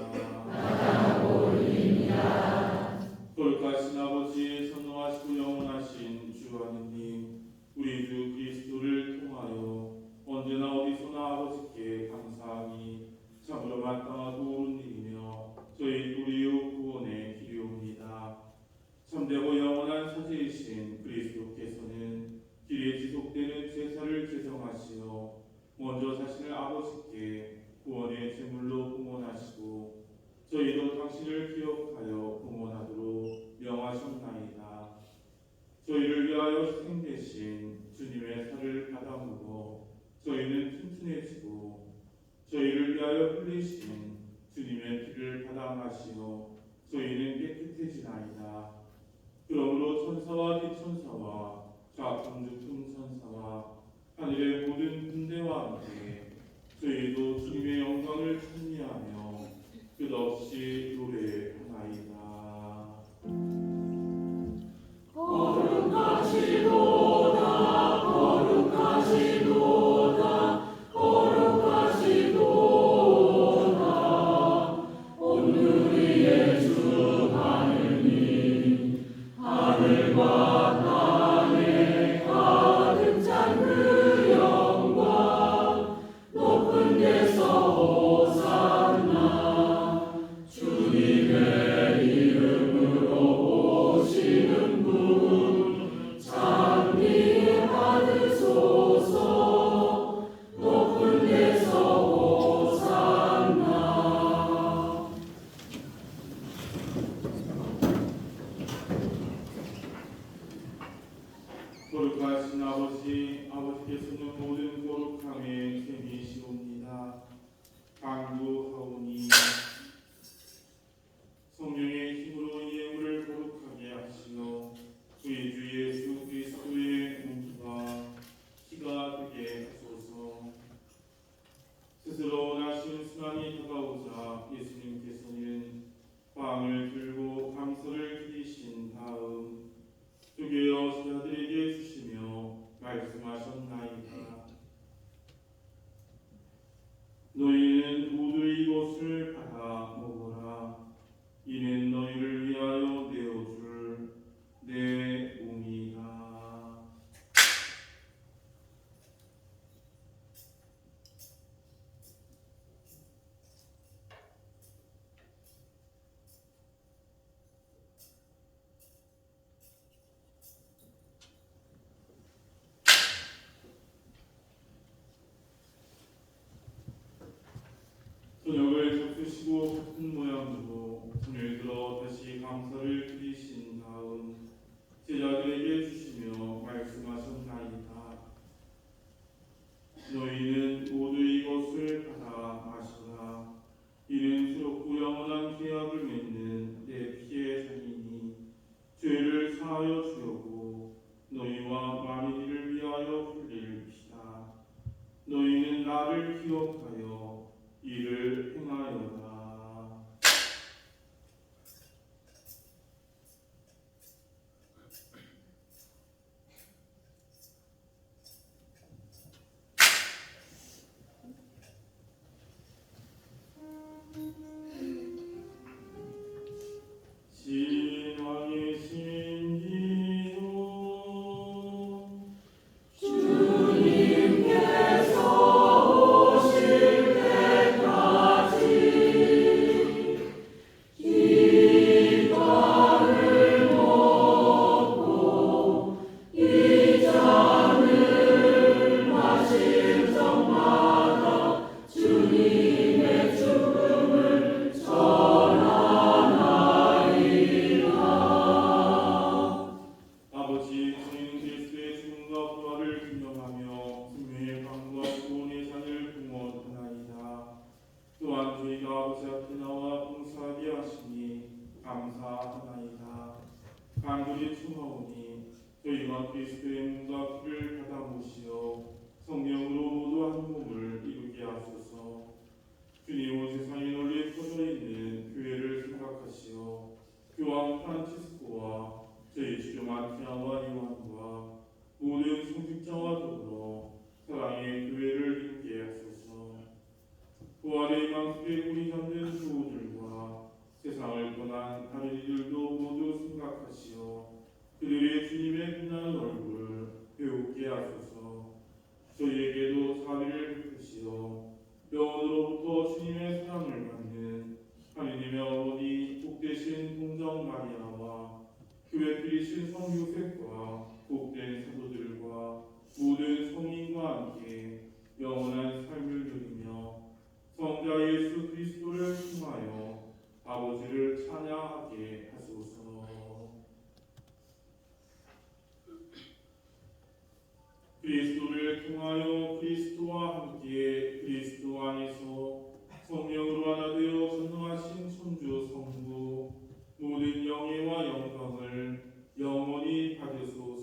나가고 올립니다. 거룩하신 아버지, 선하시고 영원하신 주 하느님, 우리 주 그리스도를 통하여 언제나 어디서나 아버지께 감사하니 참으로 마땅하고 옳은 일이며 저희 우리의 구원의 길이옵니다. 참되고 영원한 사제이신 그리스도께서는 길에 지속되는 제사를 제정하시어 먼저 자신을 아버지께 구원의 제물로 봉헌하시고 저희도 당신을 기억하여 봉헌하도록 명하셨나이다. 저희를 위하여 희생되신 주님의 살을 받아 먹어 저희는 튼튼해지고 저희를 위하여 흘리신 주님의 피를 받아 마시어 저희는 깨끗해지나이다. 그러므로 천사와 대천사와 좌풍주풍 천사와 하늘의 모든 군대와 함께 저희도 주님의 영광을 찬미하며 끝없이 노래하나이다. 거룩하시도다 거룩하시도다 거룩하시도다 오늘의 주 하느님 하늘과 땅에 가득 찬 그 영광 높은 데서 호산나 주님의 이름으로 오시는 분 찬미 받으소서 높은 데서 호산나. 거룩하신 아버지, 아버지께서는 모든 거룩함의 셈이시옵니다. 강구하오니 성령의 힘으로 이 예물을 거룩하게 하시어 우리 주 예수 그리스도의 몸과 피가 되게 하소서. 스스로 원하신 순환이 다가오자 예수님께서는 빵을 들고 감사를 드리신 다음 쪼개어 제자들에게 주시며 말씀하셨나이다. 너희는 모두 이것을 받아 먹어라. 이는 너희를 위하여 내어줄 내 몸이다. 저녁을 잡수시고 같은 모양으로 손을 들어 다시 감사를 드리신 다음 제자들에게 주시며 말씀하셨나이다. 너희는 모두 이것을 받아 마시라. 이는 새롭고 영원한 계약을 맺는 내 피의 잔이니 죄를 사하여 주려고 너희와 만인을 위하여 흘릴 피다. 너희는 나를 기억하여 이를 행하여라. 신왕의 신기요 주님께서 오실 때까지 간절히 청하오니 저희가 그리스도의 몸과 피를 받아 모시어 성령으로 모두 한 몸을 이루게 하소서. 주님은 세상에 널리 퍼져 있는 교회를 생각하시어 교황 프란치스코와 저희 주교 마티아와 요한과 모든 성직자와 더불어 사랑의 교회를 힘게 하소서. 부활의 망속에 우리 잠든 교우들과 세상을 떠난 다른 이들도 모두 생각하시어 그들의 주님의 빛나는 얼굴 배우게 하소서. 저희에게도 자비를 베푸시어 영원으로부터 주님의 사랑을 받는 하느님의 어머니 복되신 동정 마리아와 교회 필이신 성 요셉과 복된 사도들과 모든 성인과 함께 영원한 삶을 누리며 성자 예수 그리스도를 통하여 아버지를 찬양하게 하소서. 그리스도를 통하여 그리스도와 함께 그리스도 안에서 성령으로 하나 되어 전능하신 천주 성부 모든 영예와 영광을 영원히 받으소서.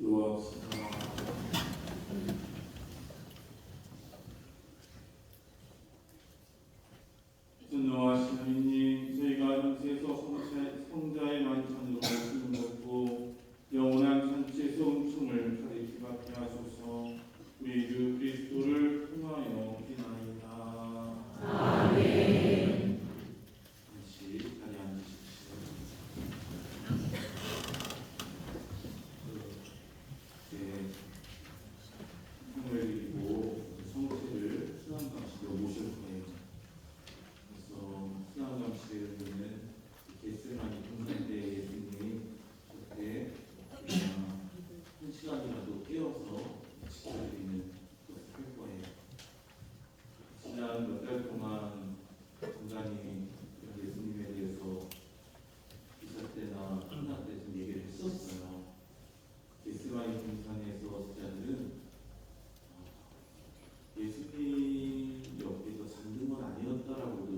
기도합시다. 전능하신 하나님, 저희가 현세에서 성자의 만찬으로 기름 먹고 영원한 잔치에서 은총을 가리키 받게 하소서. 우리 주 그리스도를 통하여 기나이다. 아멘. 잠시 자리에 앉으십시오. 상을 드리고 성체를 수양감식으로 모실 거예요. 그래서 수양감식에는 겟세마니 공산 때 예수님이 그때 그냥 한 시간이라도 깨어서 지켜드리는 것을 할 거예요. 지난 몇 달 동안 공간이 예수님에 대해서 기사 때나 끝날 때 좀 얘기를 했었어요. 겟세마니 공산에서 제자들은 예수님 옆에서 잠든 건 아니었다라고들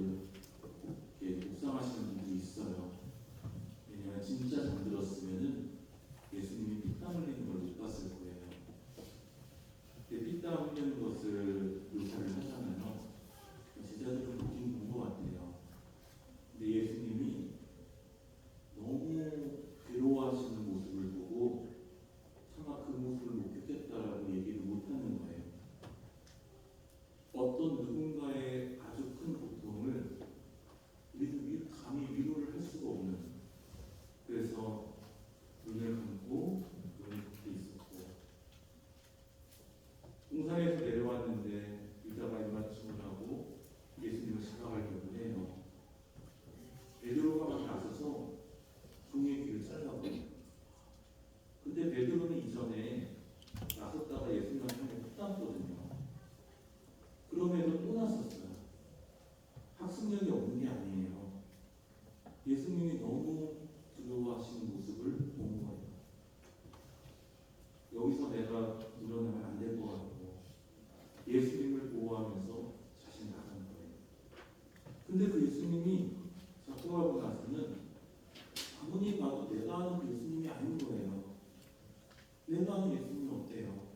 이렇게 묵상하시는 분들이 있어요. 왜냐하면 진짜 잠들었으면은 예수님이 피땀 흘리는 걸 못 봤을 거예요. 근데 피땀 흘리는 것을 묘사를 하잖아요. 제자들은 보긴 본 것 같아요. 근데 예수님이 너무 괴로워하시는 모습을 보고 차마 그 모습을 목격했다라고 얘기를 못하는 거예요. 어떤 누군가의 아주 큰 고통을 우리는 감히 위로를 할 수가 없는, 그래서 눈을 감고 눈이 붙어 있었고, 공산에서 내려왔는데 유다가 입맞춤을 하고 예수님을 잡아가려고 해요. 베드로가 막 나서서 종의 귀를 잘라버려요. 근데 베드로는 이전에 나섰다가 예수님한테 혼났거든요. 그럼에도 또 나섰어요. 학습력이 없는 게 아니에요. 예수님이 너무 두려워하시는 모습을 본 거예요. 여기서 내가 일어나면 안 될 것 같고 예수님을 보호하면서 자신 나간 거예요. 근데 그 예수님이 작동하고 나서는 아무리 봐도 내가 아는 그 예수님이 아닌 거예요. 내가 아는 예수님이 어때요?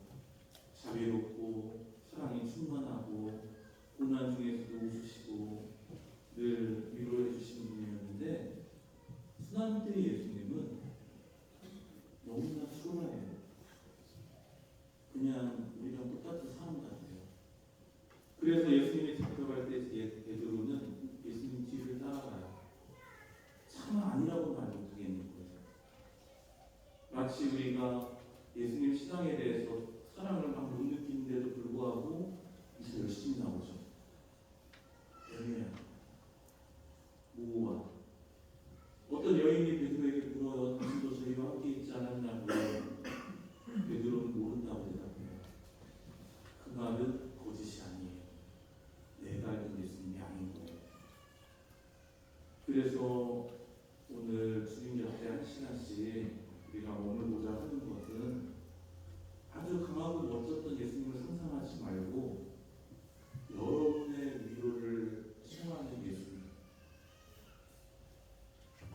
자비롭고 사랑이 충만하고 고난 중에서도 웃으시고 늘 위로해 주시는 분이었는데, 순환 때의 예수님은 너무나 초라해요. 그냥 우리랑 똑같은 사람 같아요. 그래서 예수님이 잡혀갈 때 베드로는 예수님 뒤를 따라가요. 차마 아니라고 말 못하겠는 거예요. 마치 우리가 예수님 신앙에 대해서 사랑을 막 못 느끼는데도 불구하고 이제 열심히 나오죠. 애매한 모호한. 어떤 여인이 베드로에게 물어요. 당신도 저희와 함께 있지 않았냐고. 베드로는 모른다고 대답해요. 그 말은 거짓이 아니에요. 내가 알던 예수님이 아닌 거예요. 그래서 오늘 주님 곁에 한 시간씩 우리가 머물고자 하는 것은 아주 강하고 멋졌던 예수님을 상상하지 말고 여러분의 위로를 청하는 예수님,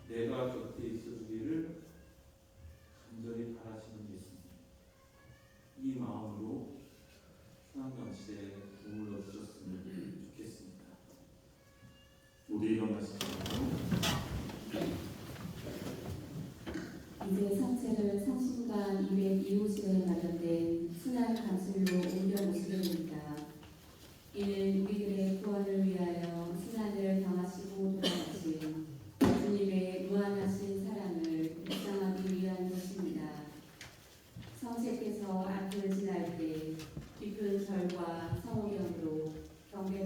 내가 곁에 있어주기를 간절히 바라시는 예수님, 이 마음으로 수양감시에 머물러 주셨으면 좋겠습니다. 모두 일어나시죠. 이제 성체를 성심관 202호실에 마련된 순환 감술로 옮겨 모시게 됩니다. 이는 우리들의 구원을 위하여 순환을 당하시고 돌아가신 주님의 무한하신 사랑을 묵상하기 위한 것입니다. 성체께서 앞을 지날 때 깊은 절과 성호경으로 경배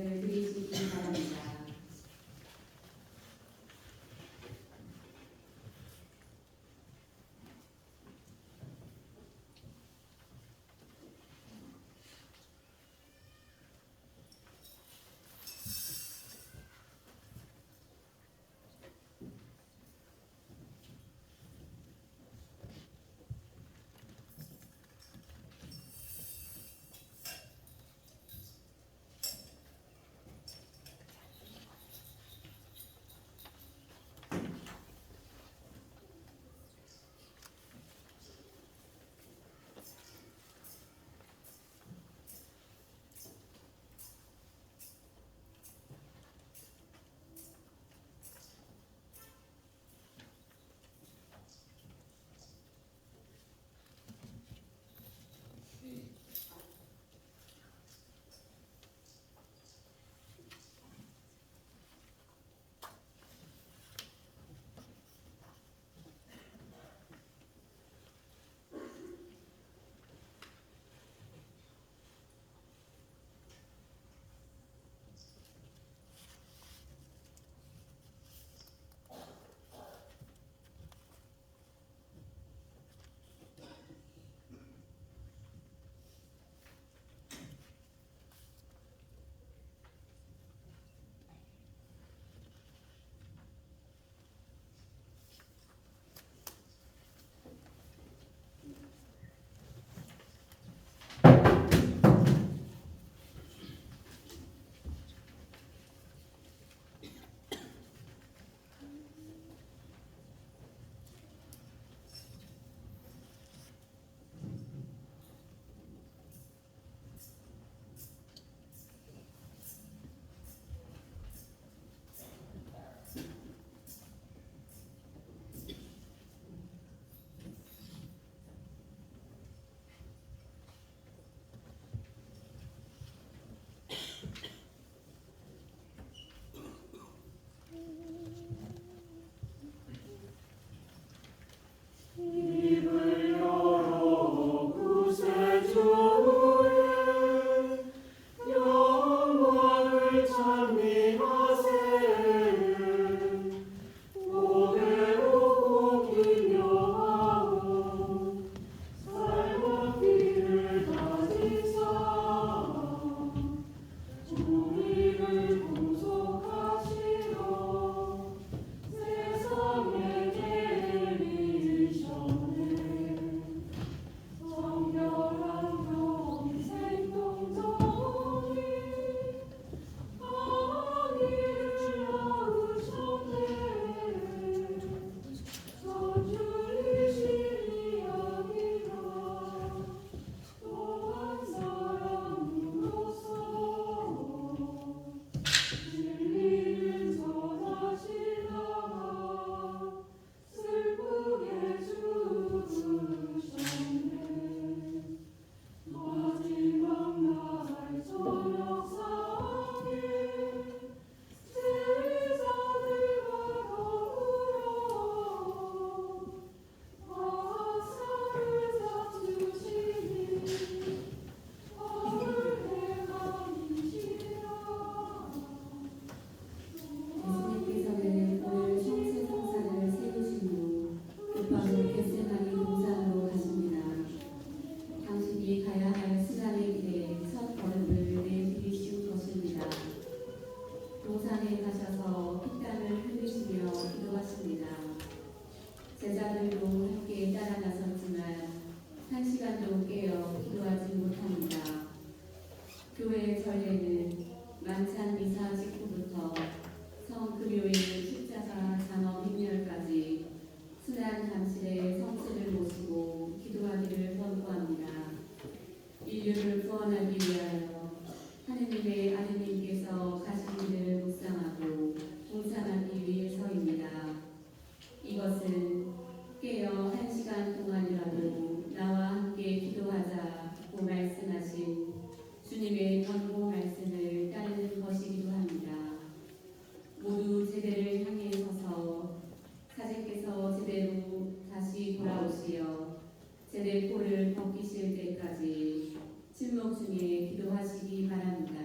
세례포를 벗기실 때까지 침묵 중에 기도하시기 바랍니다.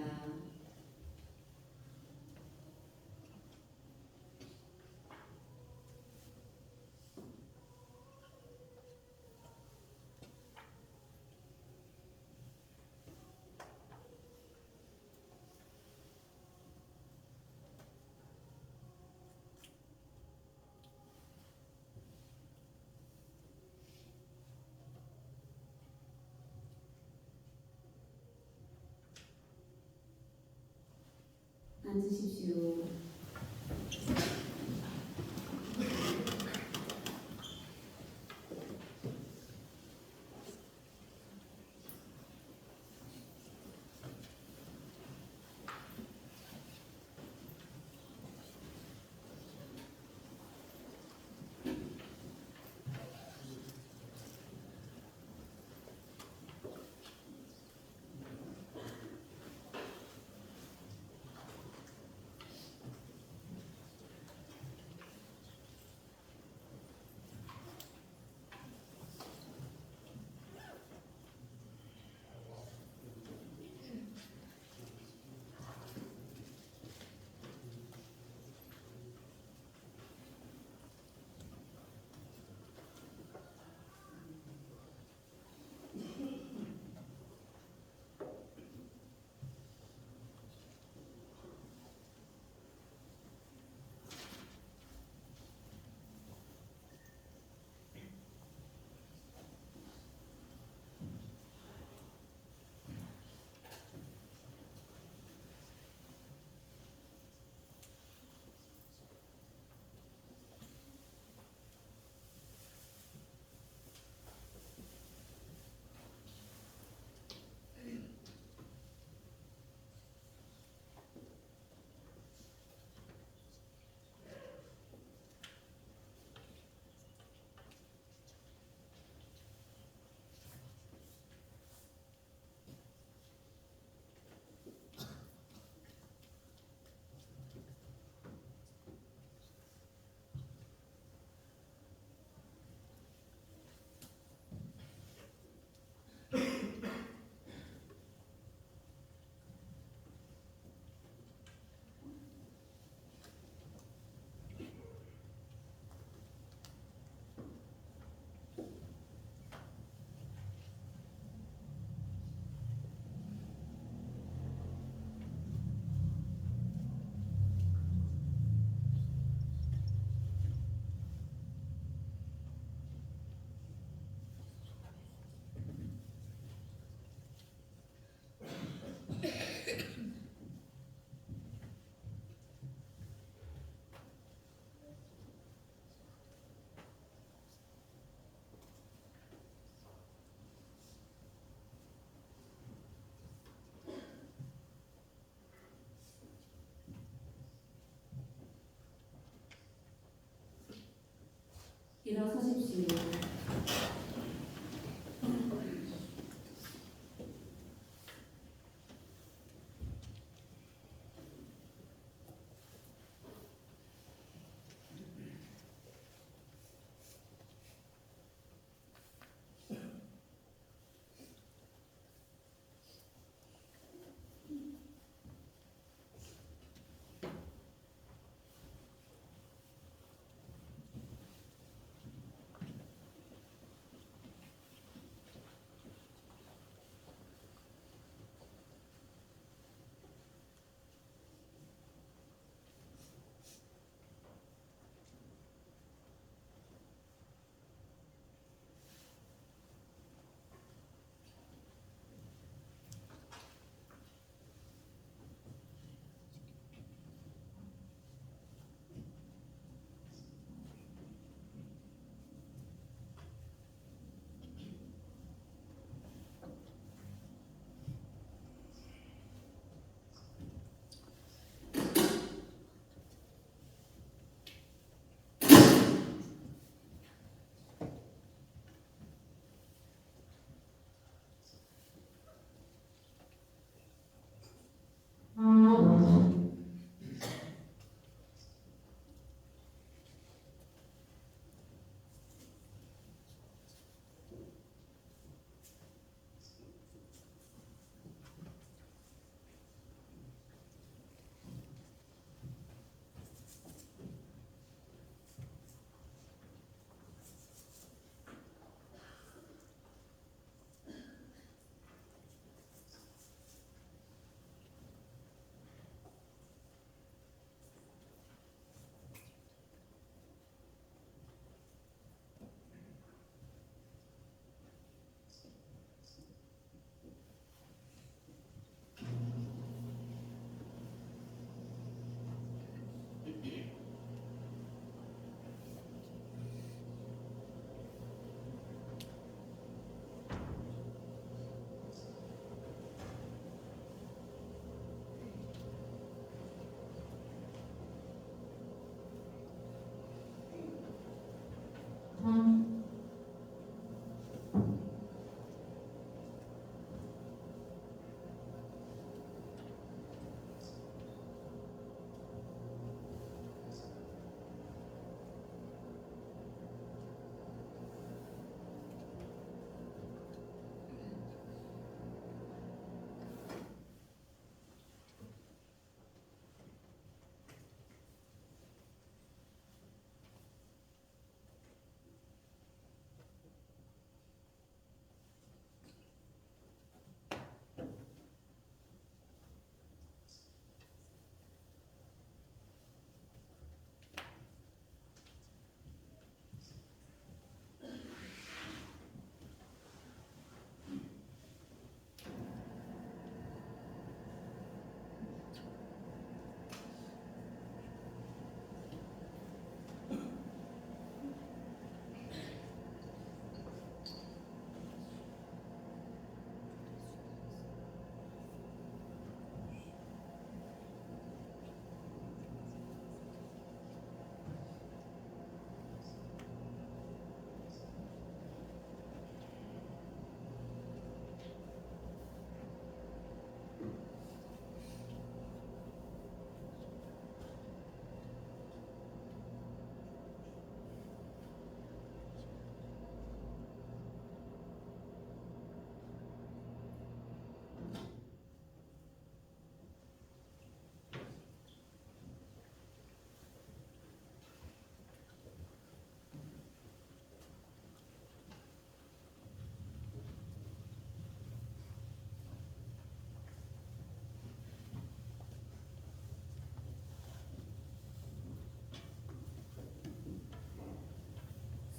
앉으십시오. 일어서십시오.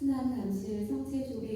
순환 감실 성체 조례